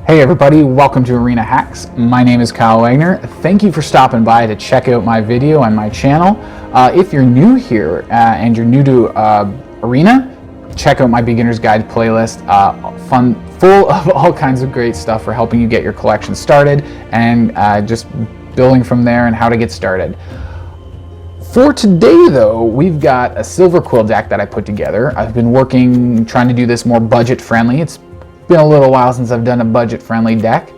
Hey everybody, welcome to Arena Hacks. My name is Kyle Wagner. Thank you for stopping by to check out my video on my channel. If you're new here and you're new to Arena, check out my Beginner's Guide playlist. Full of all kinds of great stuff for helping you get your collection started and just building from there and how to get started. For today though, we've got a Silverquill deck that I put together. I've been trying to do this more budget friendly. It's been a little while since I've done a budget friendly deck,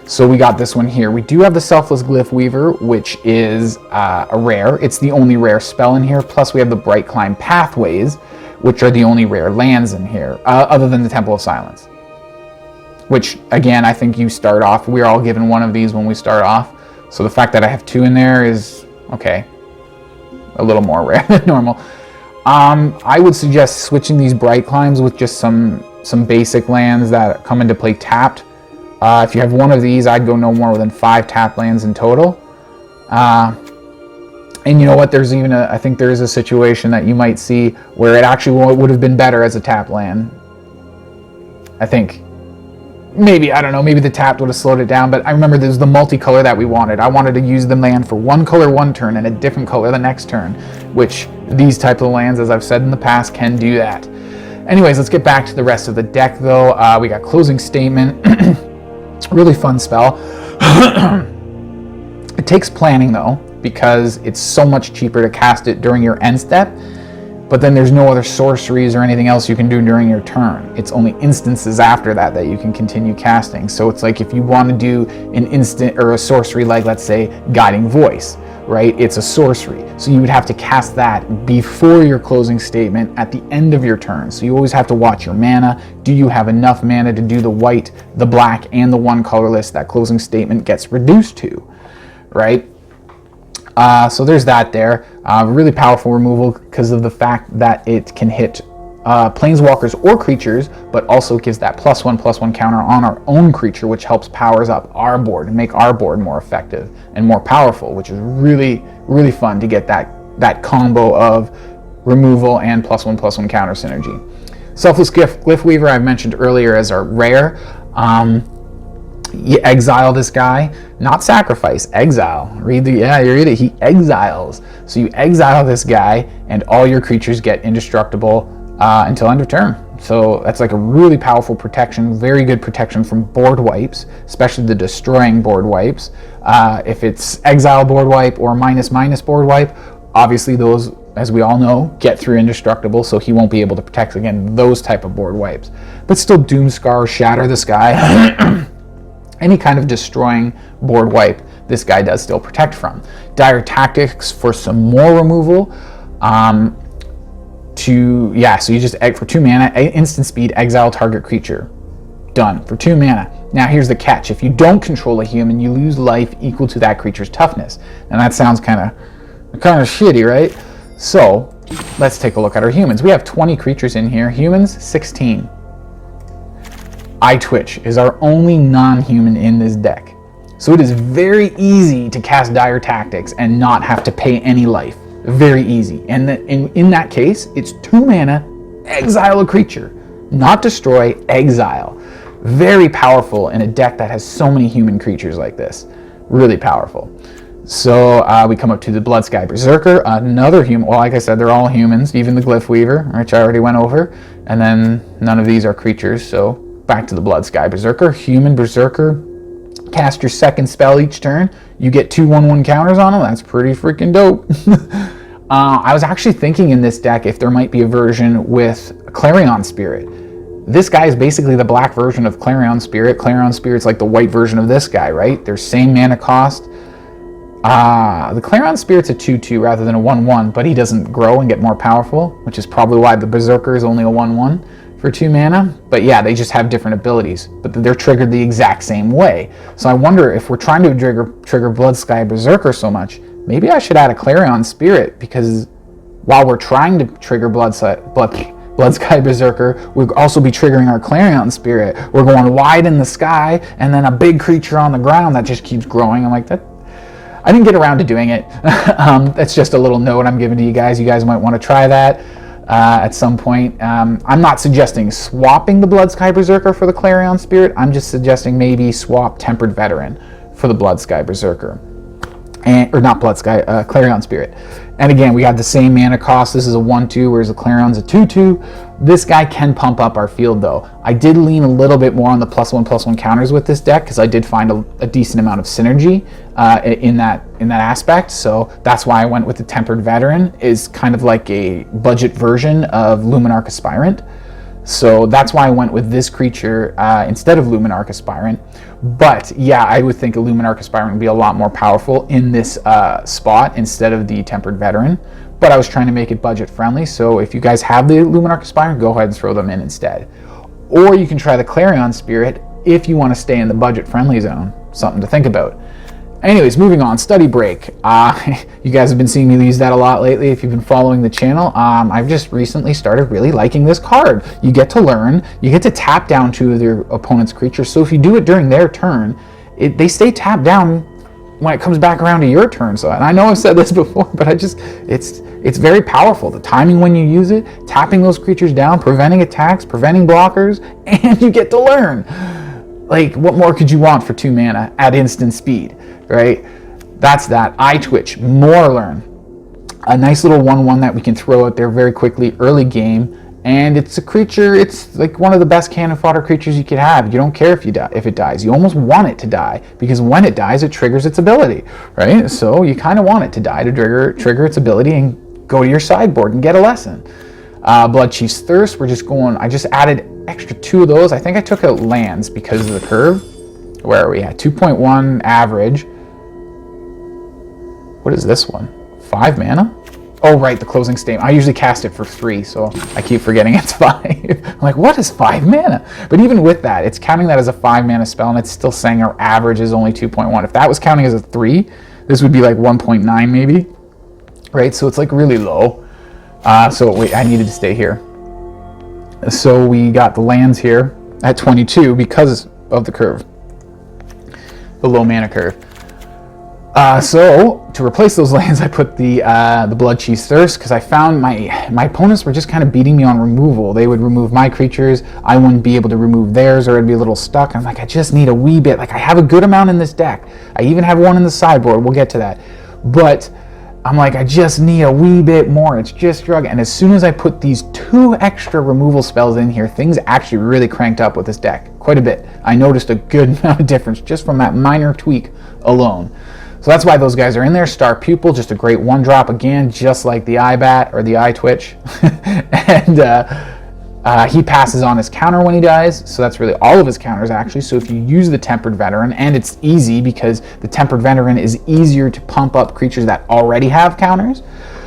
so we got this one here. We do have the Selfless Glyphweaver, which is a rare. It's the only rare spell in here, plus we have the Brightclimb Pathways, which are the only rare lands in here, other than the Temple of Silence, which again, I think you start off, we're all given one of these when we start off, so the fact that I have two in there is okay, a little more rare than normal. I would suggest switching these Brightclimbs with just some basic lands that come into play tapped. If you have one of these, I'd go no more than 5 tapped lands in total. And you know what, there's even I think there is a situation that you might see where it actually would have been better as a tapped land. I think. Maybe, I don't know, maybe the tapped would have slowed it down, but I remember there's the multicolor that we wanted. I wanted to use the land for one color one turn and a different color the next turn, which these type of lands, as I've said in the past, can do that. Anyways, let's get back to the rest of the deck though. We got Closing Statement, really fun spell. It takes planning though, because it's so much cheaper to cast it during your end step, but then there's no other sorceries or anything else you can do during your turn. It's only instances after that that you can continue casting. So it's like if you want to do an instant or a sorcery like, let's say, Guiding Voice, right? It's a sorcery. So you would have to cast that before your Closing Statement at the end of your turn. So you always have to watch your mana. Do you have enough mana to do the white, the black, and the one colorless that Closing Statement gets reduced to, right? So there's that there. Really powerful removal because of the fact that it can hit planeswalkers or creatures, but also gives that +1/+1 counter on our own creature, which helps powers up our board and make our board more effective and more powerful, which is really, really fun to get that combo of removal and +1/+1 counter synergy. Selfless Glyphweaver I've mentioned earlier as our rare. You exile this guy, not sacrifice, exile. You read it, he exiles. So you exile this guy and all your creatures get indestructible until end of turn. So that's like a really powerful protection, very good protection from board wipes, especially the destroying board wipes. If it's exile board wipe or --/ board wipe, obviously those, as we all know, get through indestructible, so he won't be able to protect against those type of board wipes. But still Doomscar, Shatter the Sky, any kind of destroying board wipe, this guy does still protect from. Dire Tactics for some more removal. So you just for 2 mana, instant speed, exile target creature. Done, for 2 mana. Now here's the catch. If you don't control a human, you lose life equal to that creature's toughness. And that sounds kind of shitty, right? So let's take a look at our humans. We have 20 creatures in here. Humans, 16. Eyetwitch is our only non-human in this deck. So it is very easy to cast Dire Tactics and not have to pay any life. Very easy. And in that case, it's 2 mana, exile a creature. Not destroy, exile. Very powerful in a deck that has so many human creatures like this. Really powerful. So we come up to the Bloodsky Berserker, another human. Well, like I said, they're all humans, even the Glyphweaver, which I already went over. And then none of these are creatures, so back to the Bloodsky Berserker. Human Berserker, cast your second spell each turn. You get 2 1/1 counters on them. That's pretty freaking dope. I was actually thinking in this deck if there might be a version with Clarion Spirit. This guy is basically the black version of Clarion Spirit. Clarion Spirit's like the white version of this guy, right? They're same mana cost. The Clarion Spirit's a 2/2 rather than a 1/1, but he doesn't grow and get more powerful, which is probably why the Berserker is only a 1/1. For 2 mana, but yeah, they just have different abilities, but they're triggered the exact same way. So I wonder if we're trying to trigger Bloodsky Berserker so much, maybe I should add a Clarion Spirit, because while we're trying to trigger Bloodsky Berserker, we'll also be triggering our Clarion Spirit. We're going wide in the sky, and then a big creature on the ground that just keeps growing. I'm like, that. I didn't get around to doing it. That's just a little note I'm giving to you guys. You guys might want to try that. at some point. I'm not suggesting swapping the Bloodsky Berserker for the Clarion Spirit. I'm just suggesting maybe swap Tempered Veteran for the Bloodsky Berserker. Or not Bloodsky, Clarion Spirit. And again, we have the same mana cost. This is a 1/2, whereas the Clarion's a 2/2. This guy can pump up our field, though. I did lean a little bit more on the +1/+1 counters with this deck, because I did find a decent amount of synergy in that aspect. So that's why I went with the Tempered Veteran, is kind of like a budget version of Luminarch Aspirant. So that's why I went with this creature instead of Luminarch Aspirant. But yeah, I would think a Luminarch Aspirant would be a lot more powerful in this spot instead of the Tempered Veteran. But I was trying to make it budget friendly, so if you guys have the Luminarch Aspirant, go ahead and throw them in instead. Or you can try the Clarion Spirit if you want to stay in the budget friendly zone. Something to think about. Anyways, moving on, Study Break. You guys have been seeing me use that a lot lately if you've been following the channel. I've just recently started really liking this card. You get to learn, you get to tap down 2 of your opponent's creatures, so if you do it during their turn, they stay tapped down when it comes back around to your turn. So, and I know I've said this before, but it's very powerful. The timing when you use it, tapping those creatures down, preventing attacks, preventing blockers, and you get to learn. Like, what more could you want for 2 mana at instant speed, right? That's that. Eyetwitch, more learn. A nice little 1/1 that we can throw out there very quickly early game, and it's a creature, it's like one of the best cannon fodder creatures you could have. You don't care if it dies. You almost want it to die, because when it dies, it triggers its ability, right? So you kind of want it to die to trigger its ability and go to your sideboard and get a lesson. Bloodchief's Thirst, I just added extra 2 of those. I think I took out lands because of the curve. Where are we at? 2.1 average. What is this one? 5 mana? Oh, right, the Closing Statement. I usually cast it for 3, so I keep forgetting it's 5. I'm like, what is 5 mana? But even with that, it's counting that as a 5 mana spell, and it's still saying our average is only 2.1. If that was counting as a 3, this would be like 1.9 maybe, right? So it's like really low. So wait, I needed to stay here. So we got the lands here at 22 because of the curve, the low mana curve. So to replace those lands, I put the Bloodchief's Thirst, because I found my opponents were just kind of beating me on removal. They would remove my creatures, I wouldn't be able to remove theirs, or I'd be a little stuck. I'm like, I just need a wee bit. Like, I have a good amount in this deck. I even have one in the sideboard. We'll get to that. But I'm like, I just need a wee bit more. It's just struggling. And as soon as I put these 2 extra removal spells in here, things actually really cranked up with this deck quite a bit. I noticed a good amount of difference just from that minor tweak alone. So that's why those guys are in there. Star Pupil, just a great 1-drop again, just like the Eyebat or the Eyetwitch. And he passes on his counter when he dies, so that's really all of his counters actually. So if you use the Tempered Veteran, and it's easy because the Tempered Veteran is easier to pump up creatures that already have counters.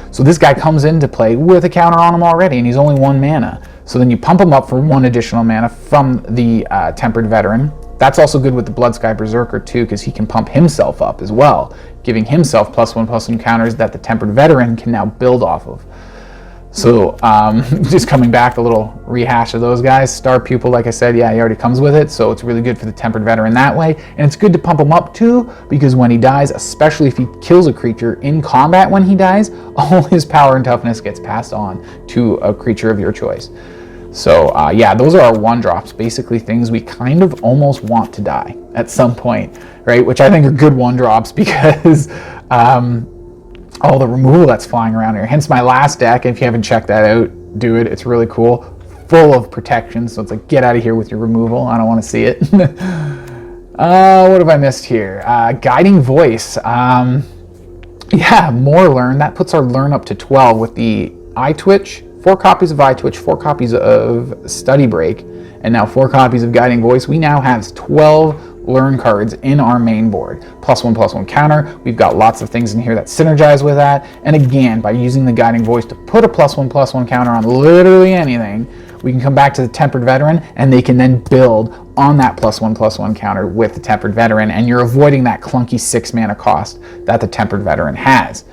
So this guy comes into play with a counter on him already, and he's only 1 mana. So then you pump him up for 1 additional mana from the Tempered Veteran. That's also good with the Bloodsky Berserker too, because he can pump himself up as well, giving himself +1/+1 counters that the Tempered Veteran can now build off of. So just coming back, a little rehash of those guys. Star Pupil, like I said, yeah, he already comes with it, so it's really good for the Tempered Veteran that way. And it's good to pump him up too, because when he dies, especially if he kills a creature in combat when he dies, all his power and toughness gets passed on to a creature of your choice. So yeah, those are our 1-drops, basically things we kind of almost want to die at some point, right? Which I think are good 1-drops because all the removal that's flying around here. Hence my last deck. If you haven't checked that out, do it. It's really cool. Full of protection. So it's like, get out of here with your removal. I don't want to see it. What have I missed here? Guiding Voice. Yeah, more learn. That puts our learn up to 12 with the Eyetwitch. 4 copies of Eyetwitch, 4 copies of Study Break, and now 4 copies of Guiding Voice. We now have 12 learn cards in our main board. +1/+1 counter. We've got lots of things in here that synergize with that. And again, by using the Guiding Voice to put a +1/+1 counter on literally anything, we can come back to the Tempered Veteran, and they can then build on that +1/+1 counter with the Tempered Veteran, and you're avoiding that clunky 6 mana cost that the Tempered Veteran has.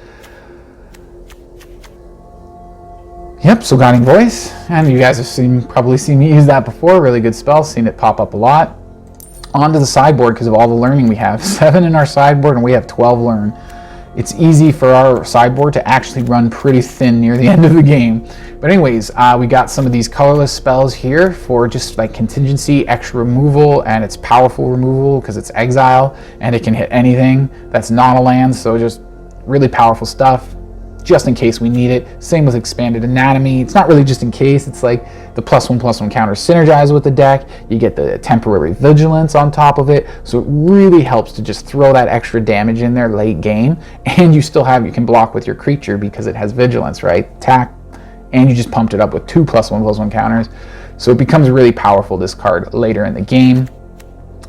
Yep, so Guiding Voice, and you guys have probably seen me use that before. Really good spell, seen it pop up a lot. Onto the sideboard because of all the learning we have. 7 in our sideboard, and we have 12 learn. it's easy for our sideboard to actually run pretty thin near the end of the game. But anyways, we got some of these colorless spells here for just like contingency, extra removal, and it's powerful removal because it's exile, and it can hit anything that's not a land, so just really powerful stuff, just in case we need it. Same with Expanded Anatomy. It's not really just in case, it's like the +1/+1 counters synergize with the deck. You get the temporary vigilance on top of it, so it really helps to just throw that extra damage in there late game, and you can block with your creature because it has vigilance, right? Attack, and you just pumped it up with 2 +1/+1 counters, so it becomes really powerful, this card, later in the game.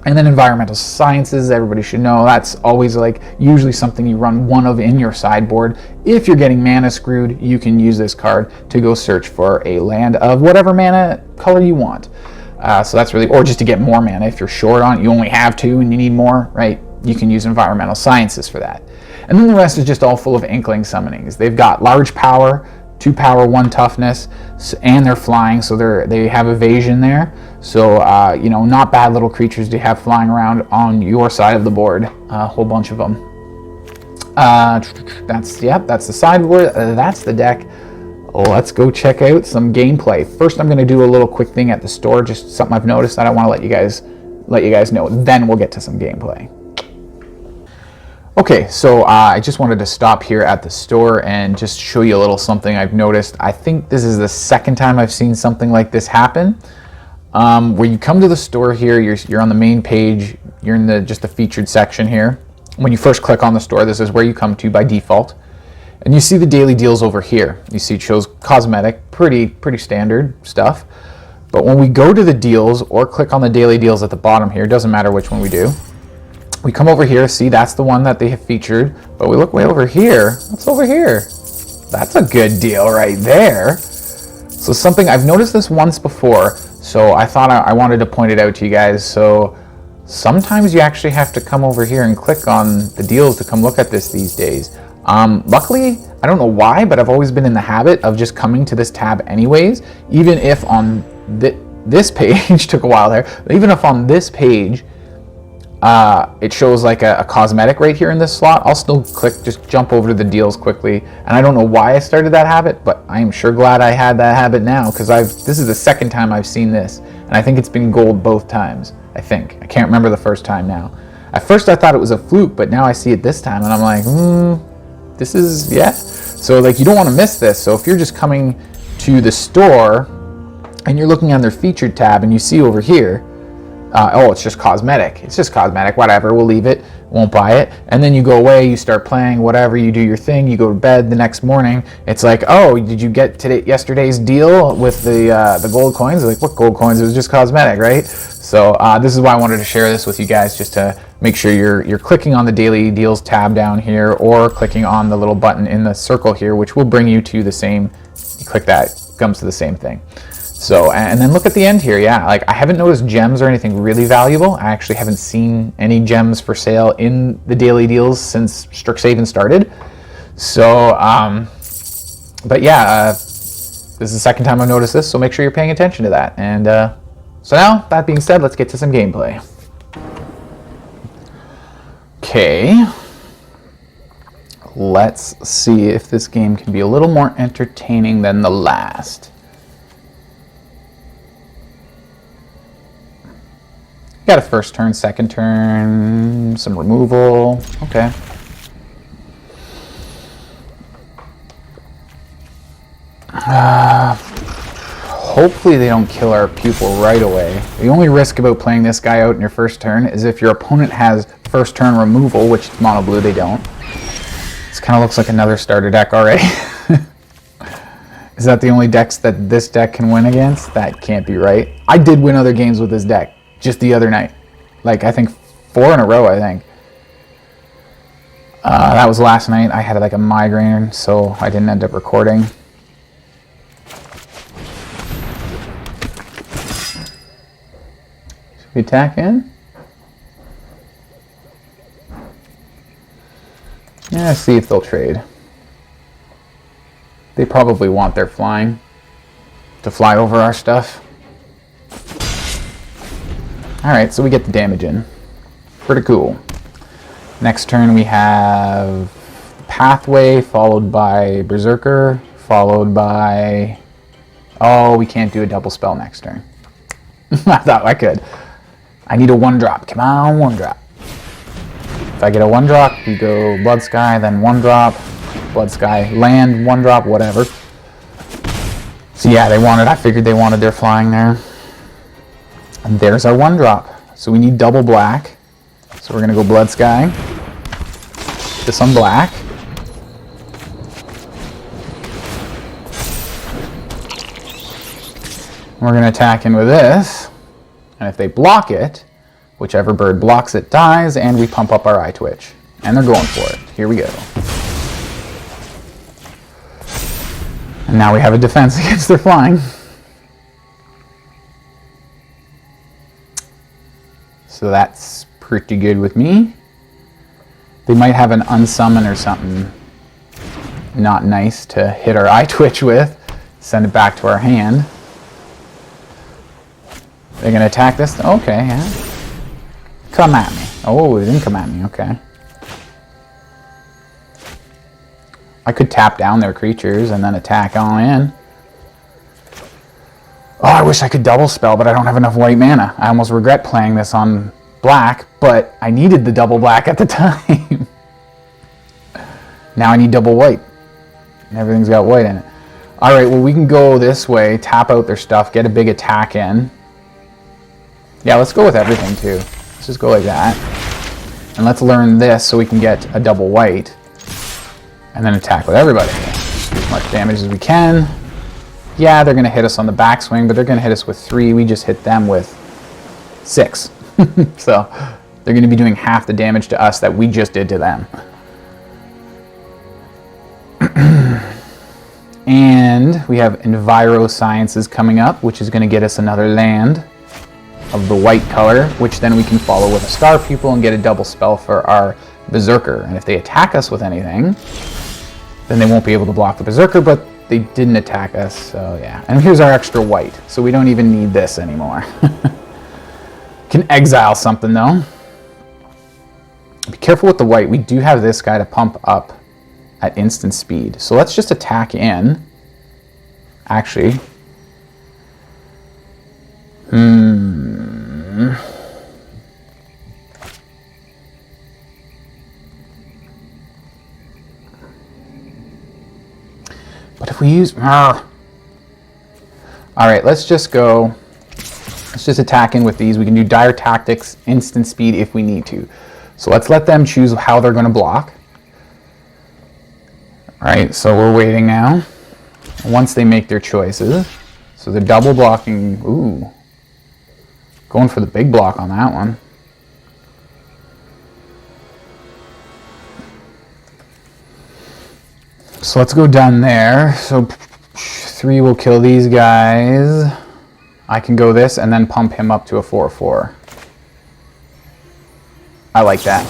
And then Environmental Sciences, everybody should know, that's always like usually something you run one of in your sideboard. If you're getting mana screwed, you can use this card to go search for a land of whatever mana color you want. So that's really, or just to get more mana. If you're short on it, you only have 2 and you need more, right? You can use Environmental Sciences for that. And then the rest is just all full of Inkling Summonings. They've got large power, 2 power, 1 toughness, and they're flying, so they have evasion there. So, you know, not bad little creatures to have flying around on your side of the board. A whole bunch of them. That's the sideboard. That's the deck. Let's go check out some gameplay. First, I'm going to do a little quick thing at the store, just something I've noticed that I want to let you guys know. Then we'll get to some gameplay. Okay, so I just wanted to stop here at the store and just show you a little something I've noticed. I think this is the second time I've seen something like this happen. Where you come to the store here, you're on the main page, you're in just the featured section here. When you first click on the store, this is where you come to by default. And you see the daily deals over here. You see it shows cosmetic, pretty standard stuff. But when we go to the deals or click on the daily deals at the bottom here, doesn't matter which one we do. We come over here, see that's the one that they have featured, but we look way over here. What's over here? That's a good deal right there. So something, I've noticed this once before, so I thought I wanted to point it out to you guys. So sometimes you actually have to come over here and click on the deals to come look at this these days. Luckily, I don't know why, but I've always been in the habit of just coming to this tab anyways, even if on this page, took a while there, even if on this page, it shows like a cosmetic right here in this slot, I'll still just jump over to the deals quickly. And I don't know why I started that habit, but I am sure glad I had that habit now, because this is the second time I've seen this, and I think it's been gold both times. I can't remember the first time now. At first I thought it was a fluke, but now I see it this time and I'm like, this is, yeah. So like, you don't want to miss this. So if you're just coming to the store and you're looking on their featured tab and you see over here, oh, it's just cosmetic. It's just cosmetic, whatever, we'll leave it, won't buy it. And then you go away, you start playing, whatever, you do your thing, you go to bed the next morning. It's like, oh, did you get yesterday's deal with the gold coins? Like, what gold coins? It was just cosmetic, right? So this is why I wanted to share this with you guys, just to make sure you're clicking on the daily deals tab down here, or clicking on the little button in the circle here, which will bring you to the same, you click that, comes to the same thing. So, and then look at the end here, yeah, like I haven't noticed gems or anything really valuable. I actually haven't seen any gems for sale in the daily deals since Strixhaven started. So, but yeah, this is the second time I've noticed this, so make sure you're paying attention to that. And so now, that being said, let's get to some gameplay. Okay, let's see if this game can be a little more entertaining than the last. Got a first turn, second turn, some removal. Okay. Hopefully they don't kill our pupil right away. The only risk about playing this guy out in your first turn is if your opponent has first turn removal, which is mono blue, they don't. This kind of looks like another starter deck already. Is that the only decks that this deck can win against? That can't be right. I did win other games with this deck just the other night. Like, I think 4 in a row, I think. That was last night. I had like a migraine, so I didn't end up recording. Should we attack in? Yeah, see if they'll trade. They probably want their flying to fly over our stuff. Alright, so we get the damage in. Pretty cool. Next turn we have Pathway, followed by Berserker, followed by... Oh, we can't do a double spell next turn. I thought I could. I need a 1-drop. Come on, 1-drop. If I get a 1-drop, you go Bloodsky, then 1-drop, Bloodsky, land, 1-drop, whatever. So yeah, I figured they wanted their flying there. And there's our 1-drop. So we need double black. So we're going to go Bloodsky. This on black. We're going to attack in with this. And if they block it, whichever bird blocks it dies, and we pump up our Eyetwitch. And they're going for it. Here we go. And now we have a defense against their flying. So that's pretty good with me. They might have an unsummon or something not nice to hit our Eyetwitch with. Send it back to our hand. They're going to attack this? Okay, yeah. Come at me. Oh, it didn't come at me. Okay. I could tap down their creatures and then attack all in. Oh, I wish I could double spell, but I don't have enough white mana. I almost regret playing this on black, but I needed the double black at the time. Now I need double white. Everything's got white in it. Alright, well we can go this way, tap out their stuff, get a big attack in. Yeah, let's go with everything too. Let's just go like that. And let's learn this so we can get a double white. And then attack with everybody. Do as much damage as we can. Yeah, they're going to hit us on the backswing, but they're going to hit us with 3. We just hit them with 6. So they're going to be doing half the damage to us that we just did to them. And we have Enviro Sciences coming up, which is going to get us another land of the white color, which then we can follow with a Star Pupil and get a double spell for our Berserker. And if they attack us with anything, then they won't be able to block the Berserker, but they didn't attack us, so yeah. And here's our extra white, so we don't even need this anymore. Can exile something though. Be careful with the white. We do have this guy to pump up at instant speed. So let's just attack in. Actually. But if we use... Alright, let's just go... Let's just attack in with these. We can do Dire Tactics, instant speed if we need to. So let's let them choose how they're going to block. Alright, so we're waiting now. Once they make their choices. So they're double blocking... Ooh. Going for the big block on that one. So let's go down there. So 3 will kill these guys. I can go this and then pump him up to a 4/4. I like that.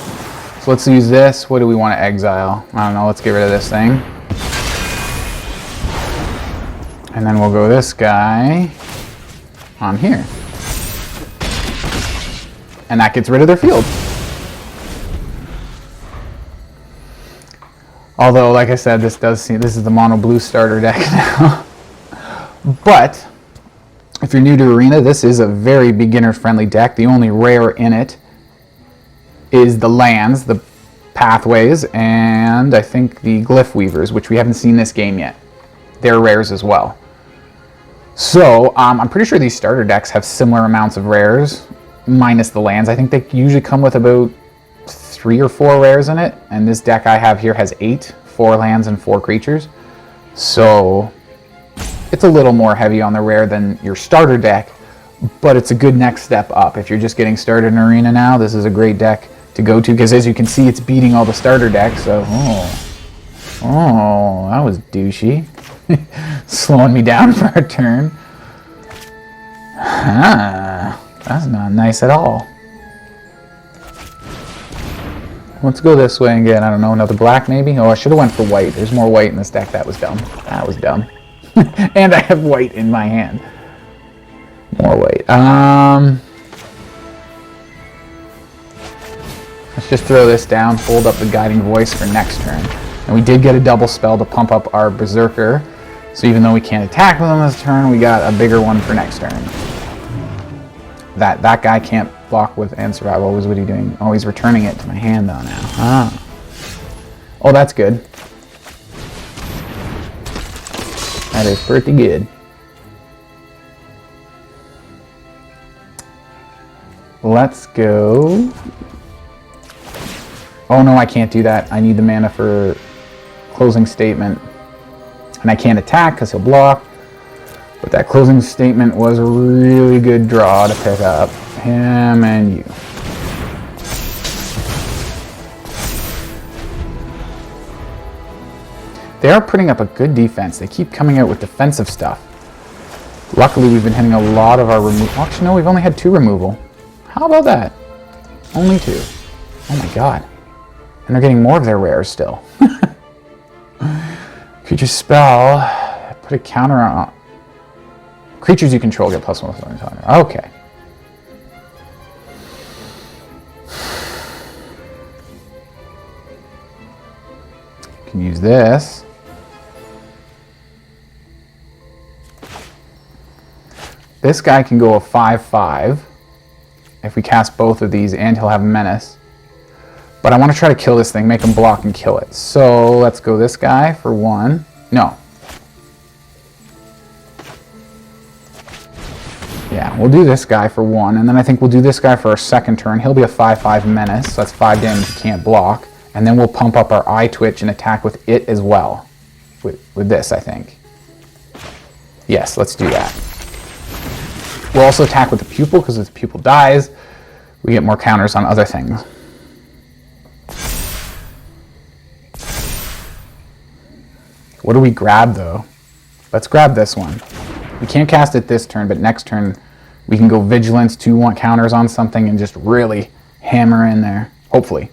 So let's use this. What do we want to exile? I don't know. Let's get rid of this thing. And then we'll go this guy on here. And that gets rid of their field. Although, like I said, this is the mono blue starter deck now. But if you're new to Arena, this is a very beginner-friendly deck. The only rare in it is the lands, the pathways, and I think the Glyphweavers, which we haven't seen this game yet. They're rares as well. So I'm pretty sure these starter decks have similar amounts of rares, minus the lands. I think they usually come with about 3 or 4 rares in it, and this deck I have here has 8, 4 lands and 4 creatures. So it's a little more heavy on the rare than your starter deck, but it's a good next step up. If you're just getting started in Arena now, this is a great deck to go to, because as you can see, it's beating all the starter decks. So, oh, that was douchey. Slowing me down for a turn. That's not nice at all. Let's go this way again. I don't know, another black maybe? Oh, I should have went for white. There's more white in this deck. That was dumb. That was dumb. And I have white in my hand. More white. Let's just throw this down, hold up the guiding voice for next turn. And we did get a double spell to pump up our Berserker. So even though we can't attack with him this turn, we got a bigger one for next turn. That guy can't block with and survive. What was he doing? Oh, he's returning it to my hand though now. Ah. Oh, that's good. That is pretty good. Let's go. Oh no, I can't do that. I need the mana for closing statement. And I can't attack because he'll block. But that closing statement was a really good draw to pick up. Him and you. They are putting up a good defense. They keep coming out with defensive stuff. Luckily, we've been hitting a lot of our removal. Actually, no, we've only had 2 removal. How about that? Only 2. Oh my god. And they're getting more of their rares still. Creature spell. Put a counter on. Creatures you control get +1/+1. Okay. You can use this. This guy can go a 5/5 if we cast both of these, and he'll have Menace. But I want to try to kill this thing, make him block and kill it. So let's go this guy for 1. No. Yeah, we'll do this guy for 1, and then I think we'll do this guy for our second turn. He'll be a 5/5 Menace, so that's 5 damage he can't block. And then we'll pump up our Eyetwitch and attack with it as well. With this, I think. Yes, let's do that. We'll also attack with the Pupil, because if the Pupil dies, we get more counters on other things. What do we grab, though? Let's grab this one. We can't cast it this turn, but next turn we can go Vigilance, 2/1 counters on something, and just really hammer in there. Hopefully.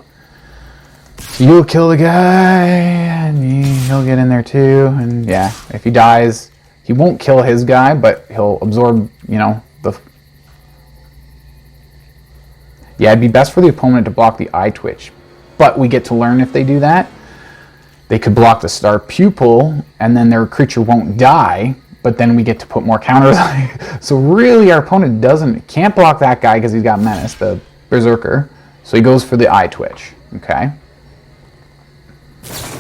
So you'll kill the guy, and he'll get in there too. And yeah, if he dies, he won't kill his guy, but he'll absorb, you know, the... Yeah, it'd be best for the opponent to block the Eyetwitch. But we get to learn if they do that. They could block the Star Pupil, and then their creature won't die, but then we get to put more counters on it. So really, our opponent can't block that guy because he's got Menace, the Berserker. So he goes for the Eyetwitch, okay?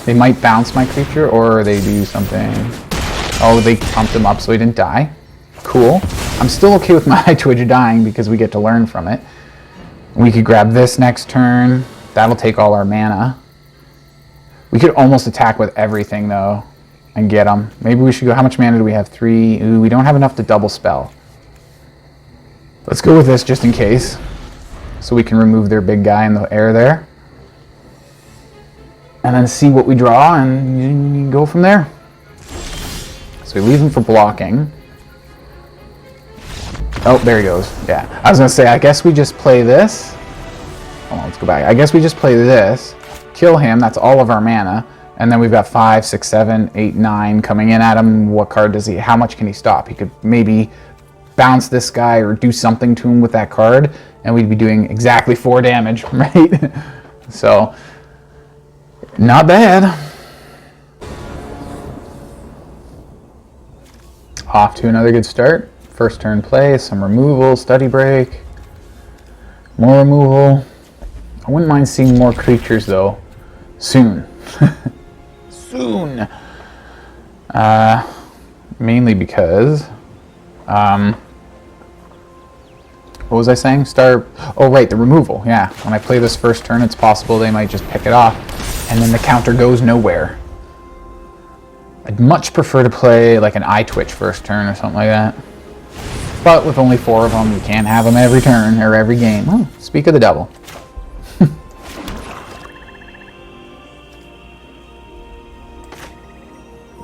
They might bounce my creature, or they do something. Oh, they pumped him up so he didn't die. Cool. I'm still okay with my Eyetwitch dying because we get to learn from it. We could grab this next turn. That'll take all our mana. We could almost attack with everything, though, and get them. Maybe we should go... How much mana do we have? 3. Ooh, we don't have enough to double spell. Let's go with this just in case, so we can remove their big guy in the air there. And then see what we draw, and go from there. So we leave him for blocking. Oh, there he goes. Yeah. I was going to say, I guess we just play this. Hold on, let's go back. I guess we just play this. Kill him. That's all of our mana. And then we've got 5, 6, 7, 8, 9 coming in at him. What card does he... How much can he stop? He could maybe bounce this guy or do something to him with that card, and we'd be doing exactly 4 damage, right? So, not bad. Off to another good start. First turn play, some removal, study break, more removal. I wouldn't mind seeing more creatures though, soon. Soon. Mainly because, what was I saying? Oh right, the removal, yeah. When I play this first turn, it's possible they might just pick it off, and then the counter goes nowhere. I'd much prefer to play like an Eyetwitch first turn or something like that. But with only 4 of them, we can't have them every turn or every game. Oh, speak of the devil.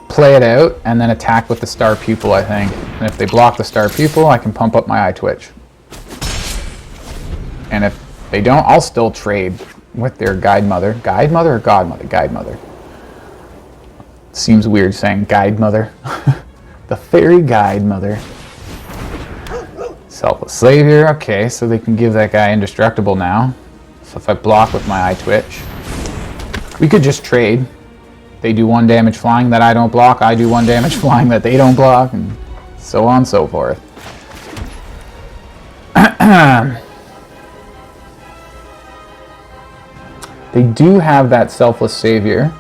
Play it out and then attack with the Star Pupil, I think. And if they block the Star Pupil, I can pump up my Eyetwitch. And if they don't, I'll still trade with their Guide Mother. Guide Mother or Godmother? Guide Mother. Seems weird saying Guide Mother. The Fairy Guide Mother. Selfless Savior. Okay, so they can give that guy indestructible now. So if I block with my Eyetwitch, we could just trade. They do 1 damage flying that I don't block. I do 1 damage flying that they don't block, and so on and so forth. They do have that Selfless Savior.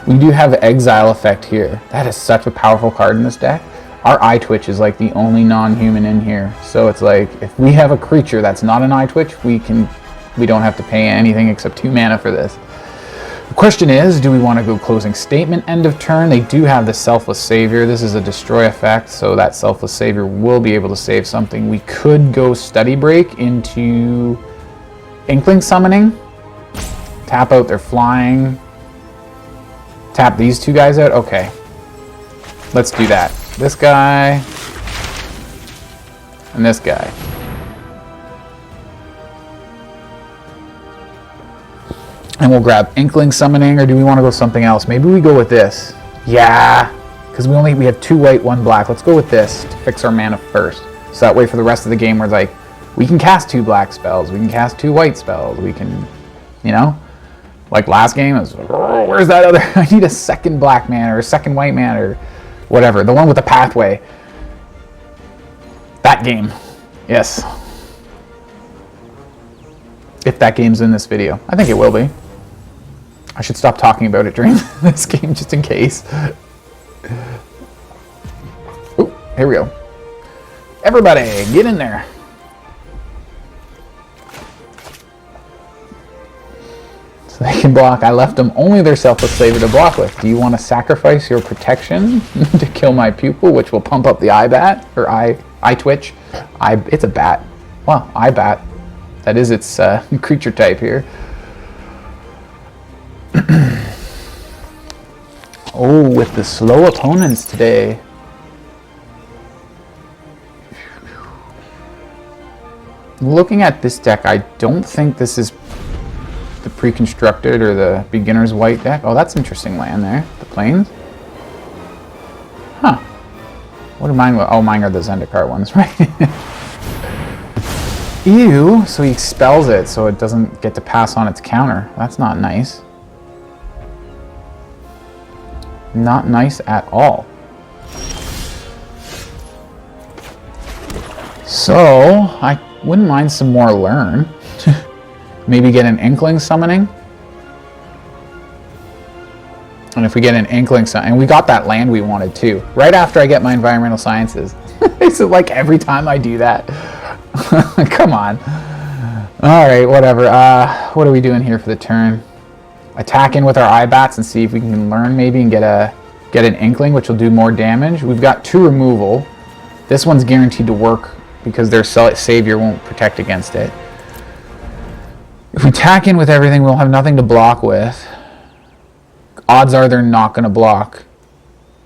We do have the Exile effect here. That is such a powerful card in this deck. Our Eyetwitch is like the only non-human in here. So it's like, if we have a creature that's not an Eyetwitch, we don't have to pay anything except 2 mana for this. The question is, do we want to go Closing Statement end of turn? They do have the Selfless Savior. This is a destroy effect, so that Selfless Savior will be able to save something. We could go Study Break into Inkling Summoning. Tap out their flying. Tap these 2 guys out. Okay. Let's do that. This guy. And this guy. And we'll grab Inkling Summoning, or do we want to go something else? Maybe we go with this. Yeah. Because we have 2 white, 1 black. Let's go with this to fix our mana first. So that way for the rest of the game we're like, we can cast 2 black spells. We can cast 2 white spells. We can, you know? Like last game, it was, oh, where's that other? I need a 2nd black mana or a 2nd white mana or whatever. The one with the pathway. That game. Yes. If that game's in this video. I think it will be. I should stop talking about it during this game just in case. Oh, here we go. Everybody, get in there. So they can block. I left them only their Selfless Savior to block with. Do you want to sacrifice your protection to kill my pupil, which will pump up the Eyebat, or Eyetwitch? It's a bat. Well, Eyebat. That is its creature type here. Oh, with the slow opponents today. Looking at this deck, I don't think this is the pre-constructed or the beginner's white deck. Oh, that's interesting land there. The plains. Huh. What are mine? Oh, mine are the Zendikar ones, right? Ew. So he expels it so it doesn't get to pass on its counter. That's not nice. Not nice at all. So, I wouldn't mind some more learn. Maybe get an Inkling Summoning. And if we get an Inkling Summoning, and we got that land we wanted too. Right after I get my Environmental Sciences. Is it like every time I do that? Come on. Alright, whatever. What are we doing here for the turn? Attack in with our Eyebats and see if we can learn maybe and get an Inkling, which will do more damage. We've got 2 removal. This one's guaranteed to work because their Savior won't protect against it. If we tack in with everything, we'll have nothing to block with. Odds are they're not going to block,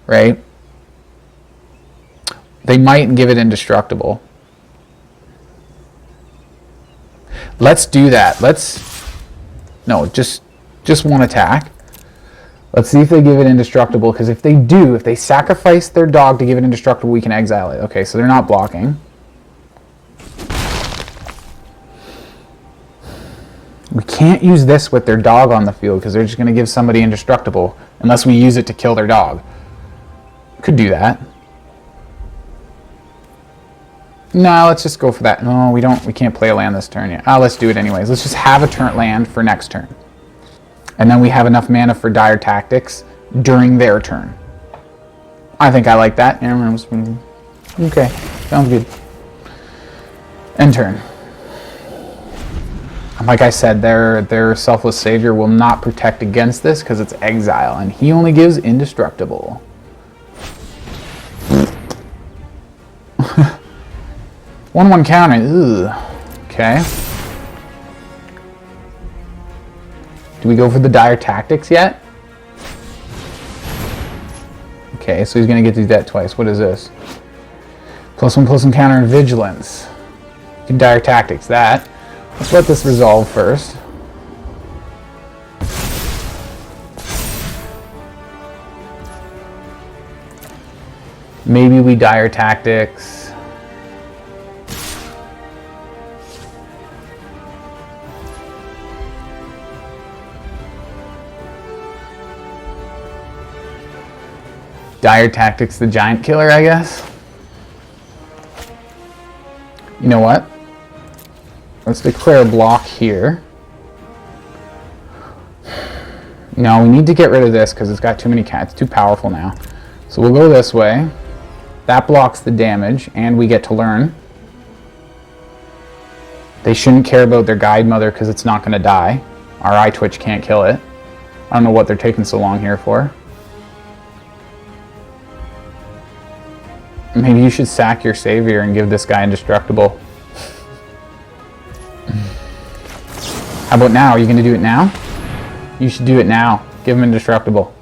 right? They might give it indestructible. Let's do that. No, just 1 attack. Let's see if they give it indestructible, because if they do, if they sacrifice their dog to give it indestructible, we can exile it. Okay, so they're not blocking. We can't use this with their dog on the field, because they're just going to give somebody indestructible, unless we use it to kill their dog. Could do that. No, let's just go for that. No, we can't play a land this turn yet. Let's do it anyways. Let's just have a turn land for next turn. And then we have enough mana for Dire Tactics during their turn. I think I like that. Okay, sounds good. End turn. Like I said, their Selfless Savior will not protect against this because it's exile, and he only gives indestructible. 1/1 counter. Ugh. Okay. Do we go for the Dire Tactics yet? Okay, so he's going to get to do that twice. What is this? +1/+1 counter and Vigilance. You can Dire Tactics that. Let's let this resolve first. Maybe we Dire Tactics. Dire Tactics, the giant killer, I guess. You know what? Let's declare a block here. No, we need to get rid of this because it's got too many cats. It's too powerful now. So we'll go this way. That blocks the damage, and we get to learn. They shouldn't care about their guide mother because it's not going to die. Our Eyetwitch can't kill it. I don't know what they're taking so long here for. Maybe you should sack your savior and give this guy indestructible. How about now? Are you going to do it now? You should do it now. Give him indestructible.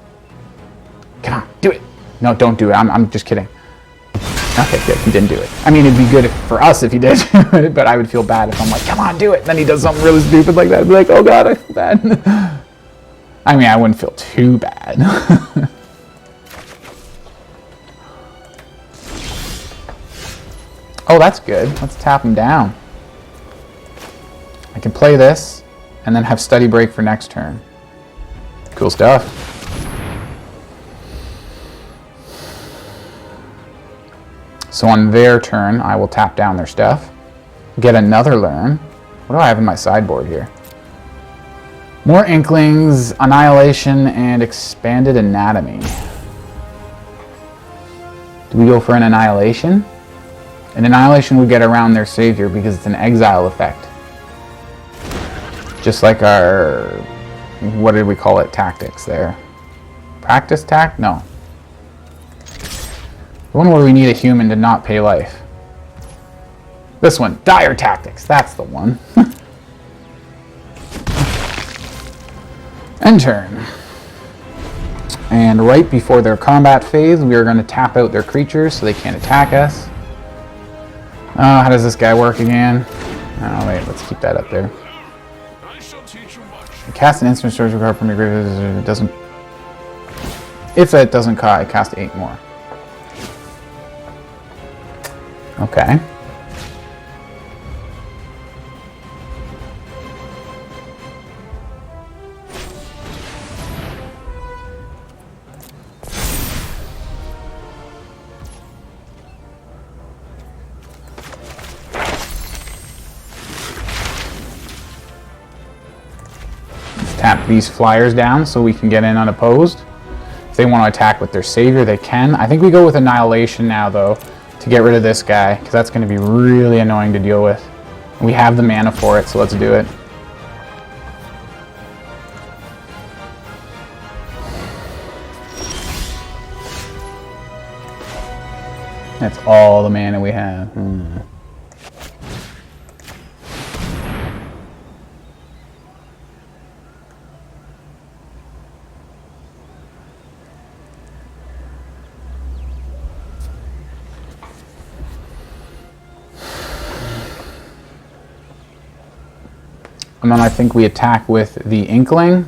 Come on, do it. No, don't do it. I'm just kidding. Okay, good. He didn't do it. I mean, it'd be good for us if he did, but I would feel bad if I'm like, come on, do it. And then he does something really stupid like that. I'd be like, oh god, I feel bad. I mean, I wouldn't feel too bad. Oh, that's good. Let's tap him down. I can play this and then have study break for next turn. Cool stuff. So on their turn, I will tap down their stuff. Get another learn. What do I have in my sideboard here? More Inklings, Annihilation, and Expanded Anatomy. Do we go for an Annihilation? An Annihilation would get around their savior because it's an exile effect. Just like our, what did we call it, tactics there? Practice tact? No. The one where we need a human to not pay life. This one, Dire Tactics, that's the one. End turn. And right before their combat phase, we are going to tap out their creatures so they can't attack us. How does this guy work again? Oh wait, let's keep that up there. Cast an instant sorcery card from your graveyard. It doesn't. If it doesn't cast 8 more. Okay. Tap these flyers down so we can get in unopposed. If they want to attack with their savior, they can. I think we go with Annihilation now, though, to get rid of this guy, because that's going to be really annoying to deal with. We have the mana for it, so let's do it. That's all the mana we have. And then I think we attack with the Inkling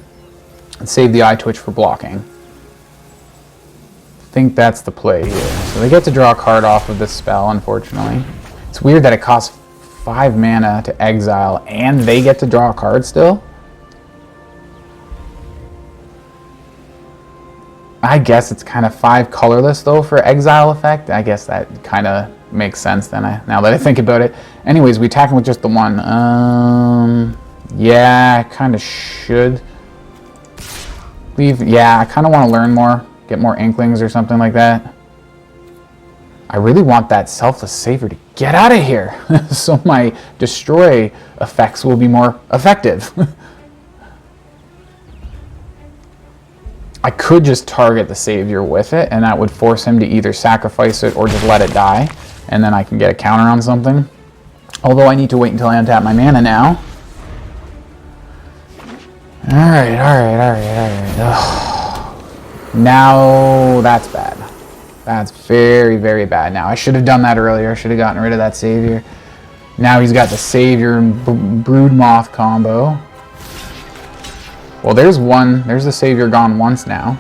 and save the Eyetwitch for blocking. I think that's the play here. So they get to draw a card off of this spell, unfortunately. It's weird that it costs 5 mana to exile and they get to draw a card still. I guess it's kind of 5 colorless though for exile effect. I guess that kind of makes sense then, now that I think about it. Anyways, we attack him with just the one. Yeah, I kind of should leave. Yeah, I kind of want to learn more, get more Inklings or something like that. I really want that Selfless Savior to get out of here so my destroy effects will be more effective. I could just target the Savior with it, and that would force him to either sacrifice it or just let it die, and then I can get a counter on something. Although I need to wait until I untap my mana now. Alright. Now that's bad. That's very, very bad. Now I should have done that earlier. I should have gotten rid of that Savior. Now he's got the Savior and Broodmoth combo. Well, there's one. There's the Savior gone once now.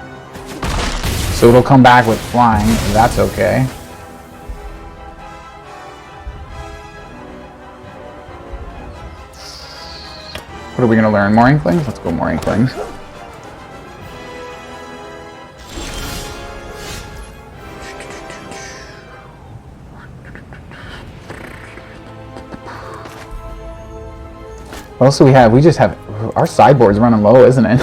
So it'll come back with flying. That's okay. What are we going to learn? More Inklings? Let's go more Inklings. What else do we have? We just have... Our sideboard's running low, isn't it?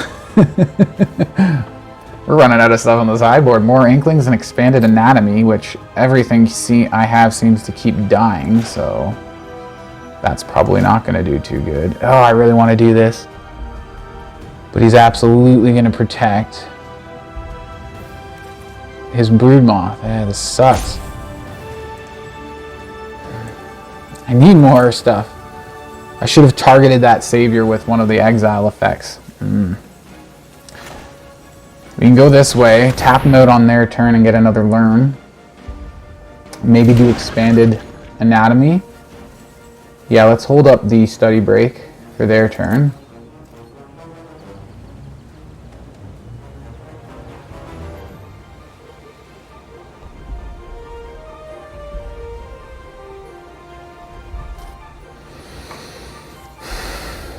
We're running out of stuff on the sideboard. More Inklings and Expanded Anatomy, which everything I have seems to keep dying, so... That's probably not going to do too good. Oh, I really want to do this. But he's absolutely going to protect his Broodmoth. Yeah, this sucks. I need more stuff. I should have targeted that Savior with one of the exile effects. We can go this way, tap them out on their turn and get another learn. Maybe do Expanded Anatomy. Yeah, let's hold up the Study Break for their turn.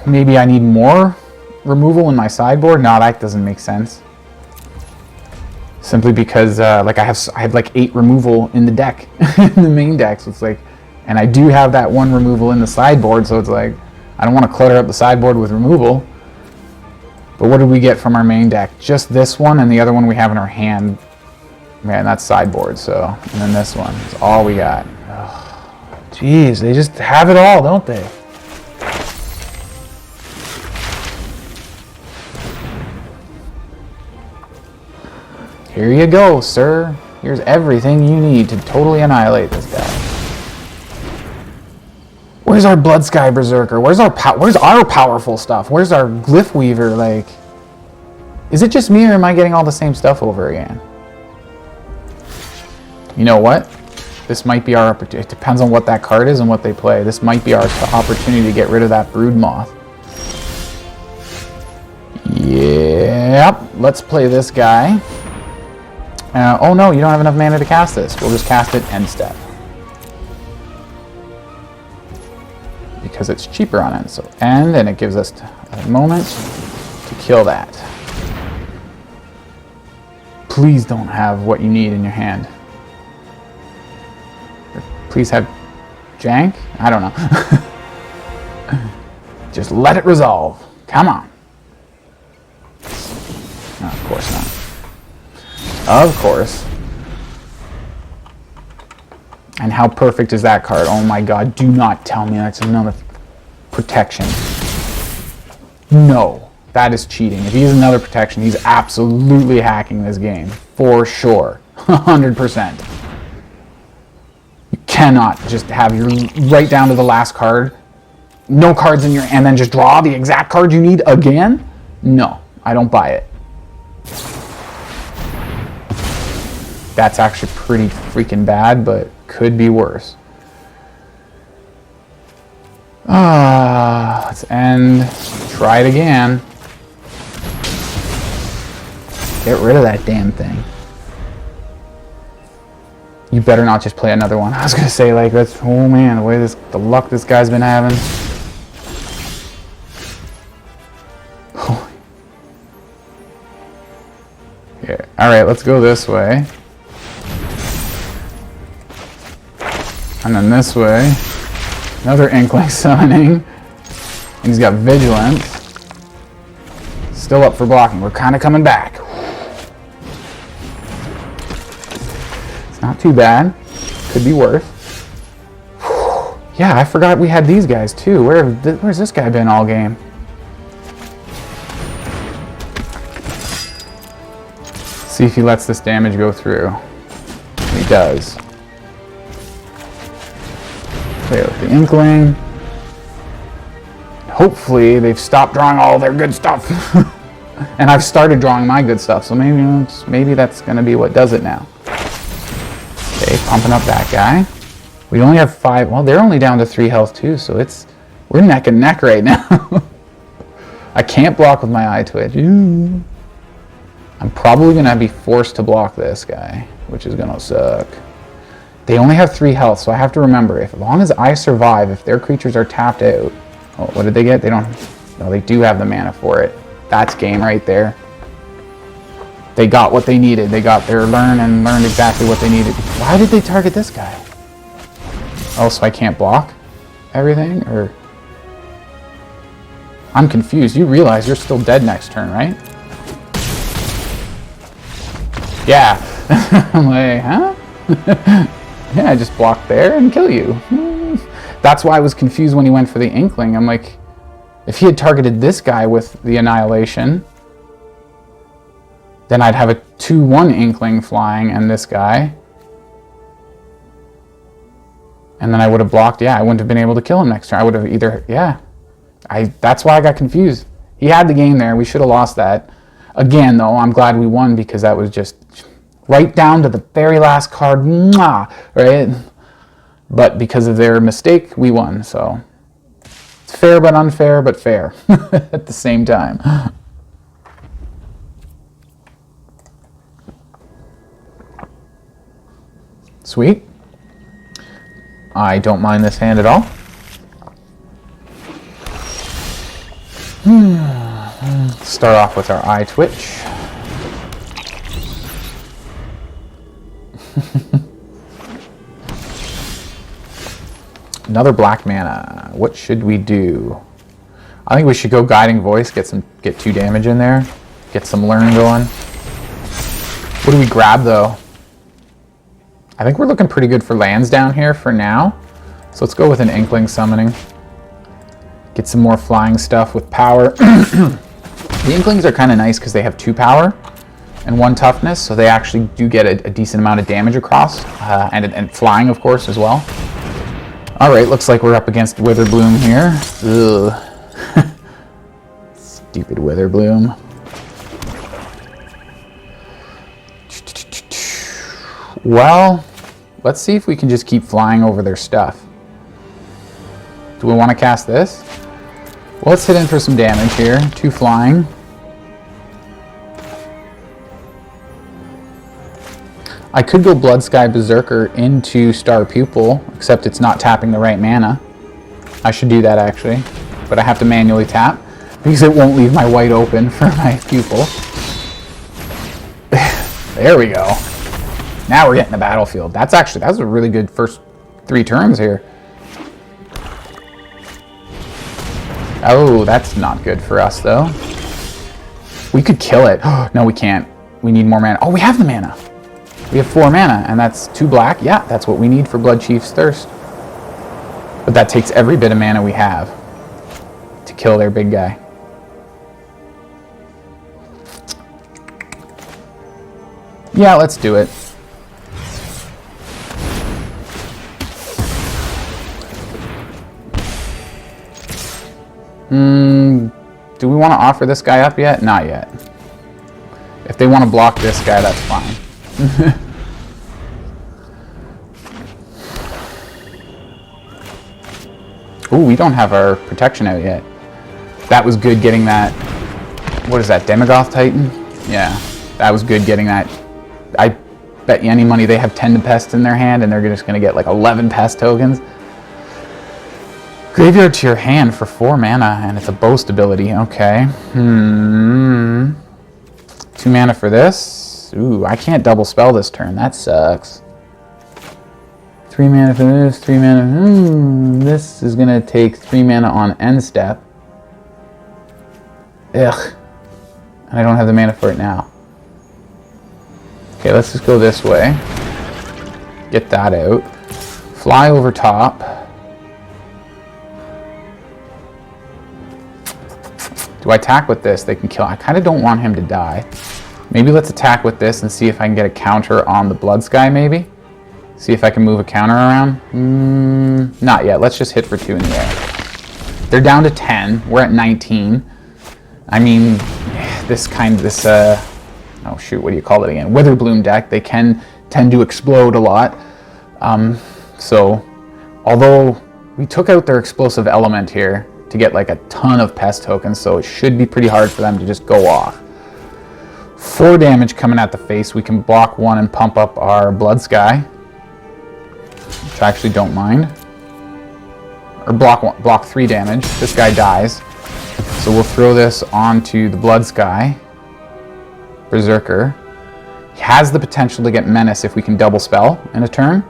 Maybe I need more removal in my sideboard. No, that doesn't make sense. Simply because like I have like 8 removal in the deck, in the main deck. So it's like, and I do have that 1 removal in the sideboard. So it's like I don't want to clutter up the sideboard with removal. But what did we get from our main deck? Just this one, and the other one we have in our hand. Man, that's sideboard. So, and then this one is all we got. Jeez, they just have it all, don't they? Here you go, sir. Here's everything you need to totally annihilate this guy. Where's our Bloodsky Berserker? Where's our powerful stuff? Where's our Glyphweaver? Like, is it just me or am I getting all the same stuff over again? You know what? This might be our opportunity. It depends on what that card is and what they play. This might be our opportunity to get rid of that Broodmoth. Yep. Let's play this guy. Oh no, you don't have enough mana to cast this. We'll just cast it end step. Because it's cheaper on end. So end, and it gives us a moment to kill that. Please don't have what you need in your hand. Please have jank? I don't know. Just let it resolve. Come on. No, of course not. Of course. And how perfect is that card? Oh my god, do not tell me that's another protection. No, that is cheating. If he has another protection, he's absolutely hacking this game. For sure. 100%. You cannot just have your right down to the last card, no cards in your, and then just draw the exact card you need again? No, I don't buy it. That's actually pretty freaking bad, but could be worse. Let's end. Try it again. Get rid of that damn thing. You better not just play another one. I was gonna say, like, that's, oh man, the luck this guy's been having. Yeah. All right, let's go this way. And then this way, another Inkling Summoning. And he's got Vigilance. Still up for blocking. We're kind of coming back. It's not too bad. Could be worse. Yeah, I forgot we had these guys too. Where's this guy been all game? See if he lets this damage go through. He does. Play with the Inkling. Hopefully they've stopped drawing all their good stuff. And I've started drawing my good stuff, so maybe that's going to be what does it now. Okay, pumping up that guy. We only have 5. Well, they're only down to 3 health too, so we're neck and neck right now. I can't block with my Eyetwitch. I'm probably going to be forced to block this guy, which is going to suck. They only have 3 health, so I have to remember, as long as I survive, if their creatures are tapped out... Oh, what did they get? They don't... No, they do have the mana for it. That's game right there. They got what they needed. They got their learn and learned exactly what they needed. Why did they target this guy? Oh, so I can't block everything? Or... I'm confused. You realize you're still dead next turn, right? Yeah. I'm like, huh? Yeah, I just block there and kill you. That's why I was confused when he went for the Inkling. I'm like, if he had targeted this guy with the Annihilation, then I'd have a 2-1 Inkling flying and this guy. And then I would have blocked, yeah, I wouldn't have been able to kill him next turn. I would have either, yeah. That's why I got confused. He had the game there. We should have lost that. Again, though, I'm glad we won because that was just right down to the very last card, mwah, right? But because of their mistake, we won. So it's fair but unfair, but fair at the same time. Sweet. I don't mind this hand at all. Start off with our Eyetwitch. Another black mana. What should we do? I think we should go Guiding Voice, get 2 damage in there, get some learn going. What do we grab though? I think we're looking pretty good for lands down here for now. So let's go with an Inkling Summoning. Get some more flying stuff with power. The Inklings are kind of nice because they have 2 power and 1 toughness, so they actually do get a decent amount of damage across, and flying, of course, as well. All right, looks like we're up against Witherbloom here. Ugh. Stupid Witherbloom. Well, let's see if we can just keep flying over their stuff. Do we want to cast this? Well, let's hit in for some damage here. 2 flying. I could go Bloodsky Berserker into Star Pupil, except it's not tapping the right mana. I should do that actually, but I have to manually tap because it won't leave my white open for my Pupil. There we go. Now we're getting the battlefield. That was a really good first 3 turns here. Oh, that's not good for us, though. We could kill it. No, we can't. We need more mana. Oh, we have the mana. We have 4 mana, and that's 2 black. Yeah, that's what we need for Bloodchief's Thirst. But that takes every bit of mana we have to kill their big guy. Yeah, let's do it. Do we want to offer this guy up yet? Not yet. If they want to block this guy, that's fine. Ooh, we don't have our protection out yet. That was good getting that. What is that, Demagoth Titan? Yeah, that was good getting that. I bet you any money they have 10 Pest in their hand and they're just going to get like 11 Pest tokens. Graveyard to your hand for 4 mana, and it's a boast ability. Okay. 2 mana for this. Ooh, I can't double spell this turn. That sucks. 3 mana for this, 3 mana. This is gonna take 3 mana on end step. Ugh. And I don't have the mana for it now. Okay, let's just go this way. Get that out. Fly over top. Do I attack with this? They can kill. I kind of don't want him to die. Maybe let's attack with this and see if I can get a counter on the Bloodsky, maybe? See if I can move a counter around? Not yet. Let's just hit for 2 in the air. They're down to 10. We're at 19. I mean, oh shoot, what do you call it again? Witherbloom deck, they can tend to explode a lot. So, although we took out their explosive element here to get like a ton of Pest tokens, so it should be pretty hard for them to just go off. 4 damage coming at the face. We can block 1 and pump up our Bloodsky, which I actually don't mind. Or block 3 damage. This guy dies. So we'll throw this onto the Bloodsky Berserker. He has the potential to get Menace if we can double spell in a turn.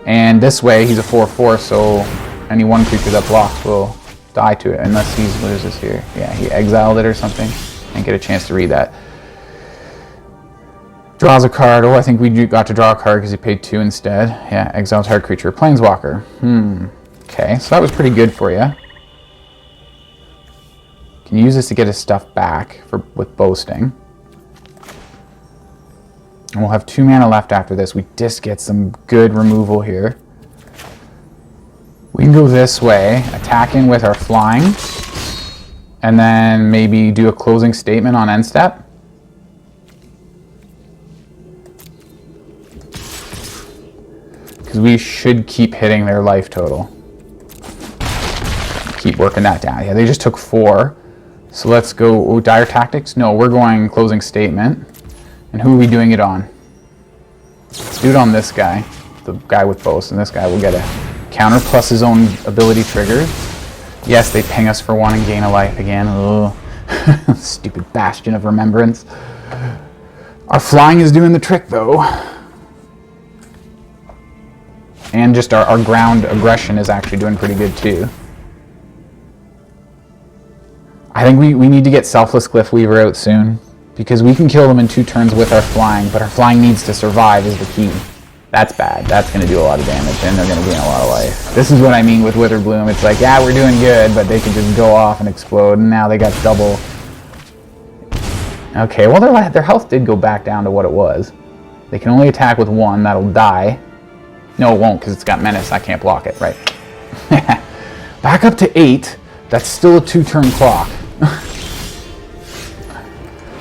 And this way he's a 4/4, so any 1 creature that blocks will die to it, unless he loses here. Yeah, he exiled it or something. Didn't get a chance to read that. Draws a card. Oh, I think we got to draw a card because he paid 2 instead. Yeah, exile target creature. Planeswalker. Okay, so that was pretty good for you. Can use this to get his stuff back with boasting. And we'll have 2 mana left after this. We just get some good removal here. We can go this way, attack in with our flying, and then maybe do a closing statement on end step. Because we should keep hitting their life total. Keep working that down. Yeah, they just took 4. So let's go dire tactics. No, we're going closing statement. And who are we doing it on? Let's do it on this guy, the guy with boast, and this guy will get a counter plus his own ability triggers. Yes, they ping us for 1 and gain a life again. Ugh. Stupid bastion of remembrance. Our flying is doing the trick though. And just our ground aggression is actually doing pretty good too. I think we need to get Selfless Glyphweaver out soon, because we can kill them in 2 turns with our flying, but our flying needs to survive is the key. That's bad. That's going to do a lot of damage, and they're going to gain a lot of life. This is what I mean with Witherbloom. It's like, yeah, we're doing good, but they can just go off and explode, and now they got double. Okay, well, their health did go back down to what it was. They can only attack with 1. That'll die. No, it won't, because it's got Menace. I can't block it, right? Back up to 8. That's still a 2-turn clock.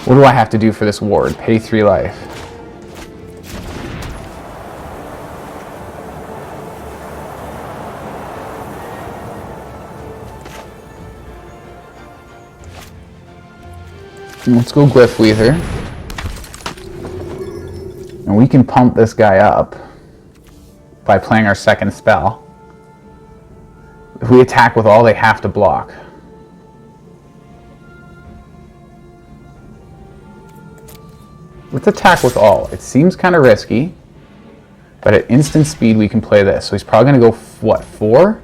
What do I have to do for this ward? Pay 3 life. Let's go Glyphweaver. And we can pump this guy up by playing our second spell. If we attack with all, they have to block. Let's attack with all. It seems kind of risky, but at instant speed we can play this. So he's probably going to go, what, 4?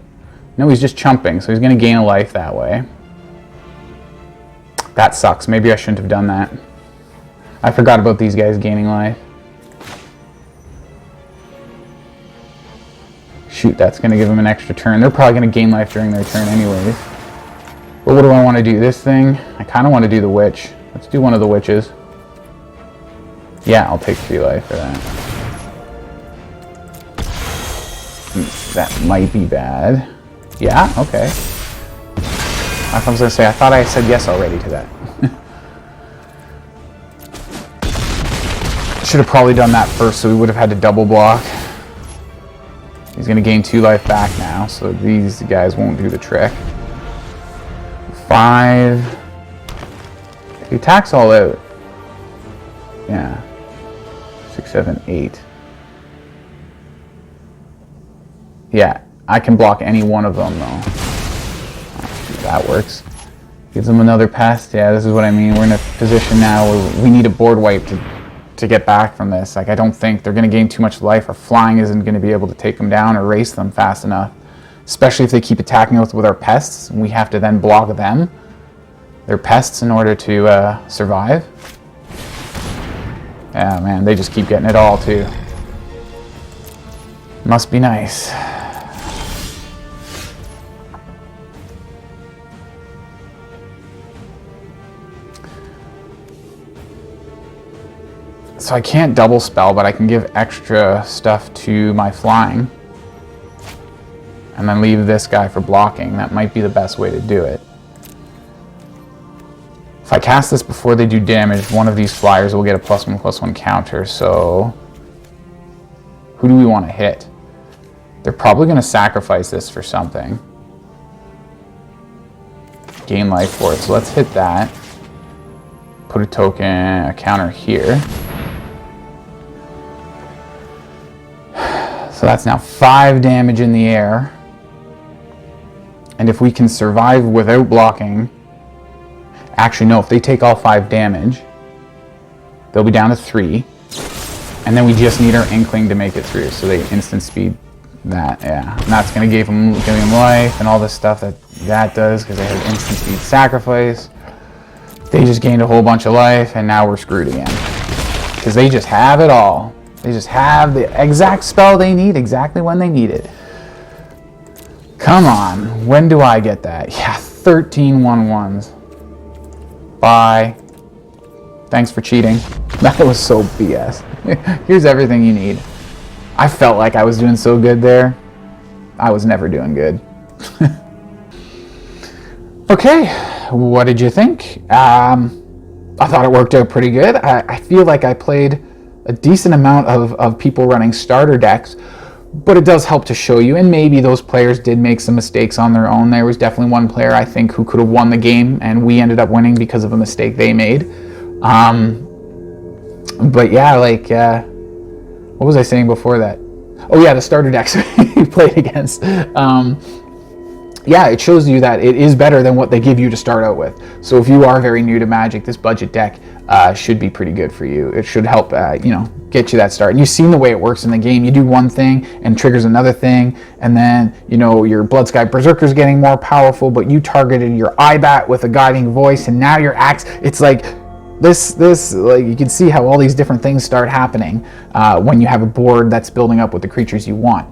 No, he's just chumping, so he's going to gain a life that way. That sucks. Maybe I shouldn't have done that. I forgot about these guys gaining life. Shoot, that's going to give them an extra turn. They're probably going to gain life during their turn anyways. But what do I want to do? This thing? I kind of want to do the witch. Let's do one of the witches. Yeah, I'll take 3 life for that. That might be bad. Yeah, okay. I was going to say, I thought I said yes already to that. Should have probably done that first, so we would have had to double block. He's going to gain 2 life back now, so these guys won't do the trick. 5. He attacks all out. Yeah. 6, 7, 8. Yeah, I can block any one of them though. That works. Gives them another pest. Yeah, this is what I mean. We're in a position now where we need a board wipe to get back from this. Like, I don't think they're going to gain too much life. Our flying isn't going to be able to take them down or race them fast enough. Especially if they keep attacking us with our pests. We have to then block them. Their pests in order to survive. Yeah, man, they just keep getting it all too. Must be nice. So I can't double spell, but I can give extra stuff to my flying. And then leave this guy for blocking. That might be the best way to do it. If I cast this before they do damage, one of these flyers will get a +1/+1 counter, so who do we want to hit? They're probably going to sacrifice this for something. Gain life for it, so let's hit that. Put a token, a counter here. So that's now 5 damage in the air. And if we can survive without blocking... Actually, no, if they take all 5 damage, they'll be down to 3. And then we just need our Inkling to make it through. So they instant speed That, yeah. And that's going to give him life and all this stuff that does, because they have instant speed sacrifice. They just gained a whole bunch of life, and now we're screwed again. Because they just have it all. They just have the exact spell they need, exactly when they need it. Come on. When do I get that? Yeah, 13 1/1s. Bye. Thanks for cheating. That was so BS. Here's everything you need. I felt like I was doing so good there. I was never doing good. Okay, what did you think? I thought it worked out pretty good. I feel like I played a decent amount of people running starter decks, but it does help to show you, and maybe those players did make some mistakes on their own. There was definitely one player, I think, who could have won the game, and we ended up winning because of a mistake they made. But yeah, like, what was I saying before that? Oh yeah, the starter decks we played against. Yeah, it shows you that it is better than what they give you to start out with. So if you are very new to Magic, this budget deck should be pretty good for you. It should help, you know, get you that start. And you've seen the way it works in the game. You do one thing and triggers another thing, and then, you know, your Bloodsky Berserker is getting more powerful, but you targeted your Ibat with a guiding voice, and now your axe. It's like this like, you can see how all these different things start happening when you have a board that's building up with the creatures you want.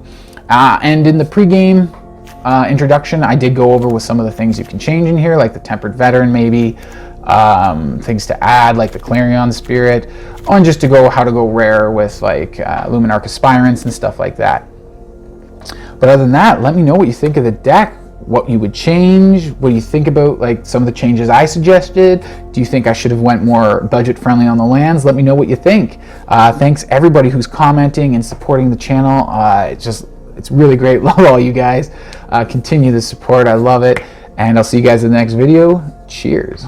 And in the pregame introduction, I did go over with some of the things you can change in here, like the Tempered Veteran, maybe things to add, like the Clarion Spirit, and just to go how to go rare with like Luminarch Aspirants and stuff like that. But other than that, let me know what you think of the deck, what you would change, what do you think about like some of the changes I suggested. Do you think I should have went more budget friendly on the lands? Let me know what you think. Thanks everybody who's commenting and supporting the channel. It's really great. Love all you guys. Continue the support. I love it. And I'll see you guys in the next video. Cheers.